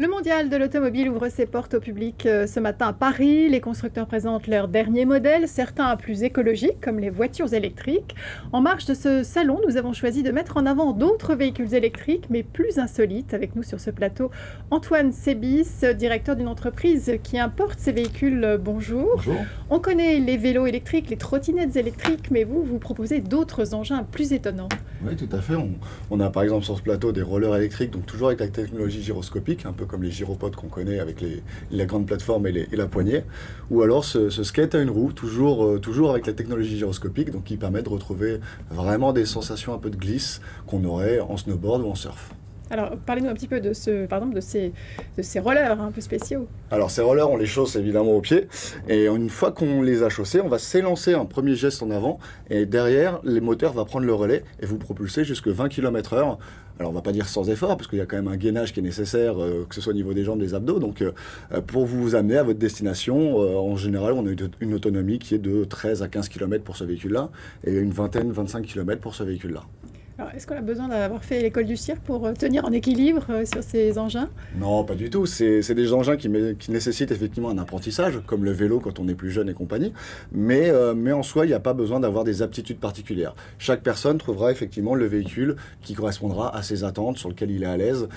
Le mondial de l'automobile ouvre ses portes au public ce matin à Paris. Les constructeurs présentent leurs derniers modèles, certains plus écologiques comme les voitures électriques. En marge de ce salon, nous avons choisi de mettre en avant d'autres véhicules électriques mais plus insolites. Avec nous sur ce plateau, Antoine Sébis, directeur d'une entreprise qui importe ces véhicules. Bonjour. Bonjour. On connaît les vélos électriques, les trottinettes électriques, mais vous proposez d'autres engins plus étonnants. Oui, tout à fait. On a par exemple sur ce plateau des rollers électriques, donc toujours avec la technologie gyroscopique, un peu comme les gyropodes qu'on connaît avec la grande plateforme et la poignée. Ou alors ce skate à une roue, toujours avec la technologie gyroscopique, donc qui permet de retrouver vraiment des sensations un peu de glisse qu'on aurait en snowboard ou en surf. Alors, parlez-nous un petit peu de ces rollers un peu spéciaux. Alors ces rollers, on les chausse évidemment au pied, et une fois qu'on les a chaussés, on va s'élancer un premier geste en avant, et derrière, les moteurs vont prendre le relais et vous propulser jusqu'à 20 km/h. Alors on va pas dire sans effort, parce qu'il y a quand même un gainage qui est nécessaire, que ce soit au niveau des jambes, des abdos, donc pour vous amener à votre destination, en général, on a une autonomie qui est de 13 à 15 km pour ce véhicule-là, et une vingtaine, 25 km pour ce véhicule-là. Alors, est-ce qu'on a besoin d'avoir fait l'école du cirque pour tenir en équilibre sur ces engins ? Non, pas du tout. C'est des engins qui nécessitent effectivement un apprentissage, comme le vélo quand on est plus jeune et compagnie. Mais en soi, il n'y a pas besoin d'avoir des aptitudes particulières. Chaque personne trouvera effectivement le véhicule qui correspondra à ses attentes, sur lequel il est à l'aise,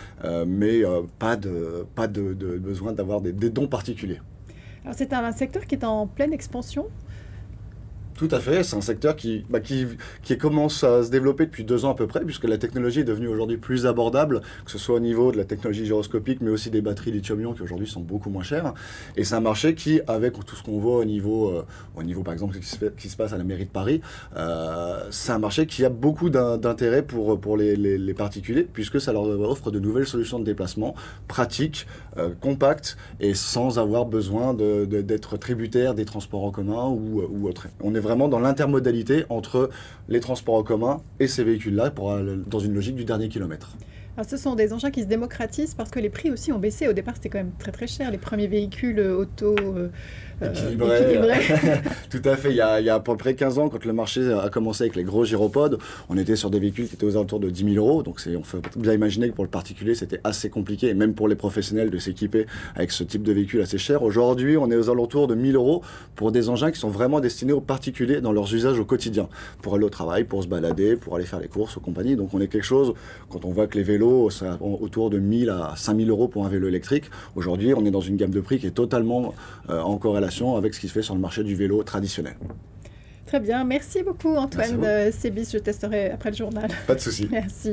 mais pas de besoin d'avoir des dons particuliers. Alors, c'est un secteur qui est en pleine expansion. Tout à fait, c'est un secteur qui commence à se développer depuis 2 ans à peu près, puisque la technologie est devenue aujourd'hui plus abordable, que ce soit au niveau de la technologie gyroscopique, mais aussi des batteries lithium-ion qui aujourd'hui sont beaucoup moins chères. Et c'est un marché qui, avec tout ce qu'on voit au niveau par exemple qui se passe à la mairie de Paris, c'est un marché qui a beaucoup d'intérêt pour les particuliers, puisque ça leur offre de nouvelles solutions de déplacement pratiques, compactes, et sans avoir besoin d'être tributaire des transports en commun ou autres. On est vraiment dans l'intermodalité entre les transports en commun et ces véhicules-là dans une logique du dernier kilomètre. Alors, ce sont des engins qui se démocratisent parce que les prix aussi ont baissé. Au départ, c'était quand même très très cher. Les premiers véhicules auto équilibrés. Tout à fait. Il y a à peu près 15 ans, quand le marché a commencé avec les gros gyropodes, on était sur des véhicules qui étaient aux alentours de 10 000 €. Donc on peut bien imaginer que pour le particulier, c'était assez compliqué, et même pour les professionnels, de s'équiper avec ce type de véhicule assez cher. Aujourd'hui, on est aux alentours de 1 000 € pour des engins qui sont vraiment destinés aux particuliers dans leurs usages au quotidien, pour aller au travail, pour se balader, pour aller faire les courses aux compagnies. Donc on est quelque chose, quand on voit que les vélos, c'est autour de 1 000 à 5 000 € pour un vélo électrique. Aujourd'hui, on est dans une gamme de prix qui est totalement en corrélation avec ce qui se fait sur le marché du vélo traditionnel. Très bien, merci beaucoup Antoine Sébis, je testerai après le journal. Pas de souci. Merci.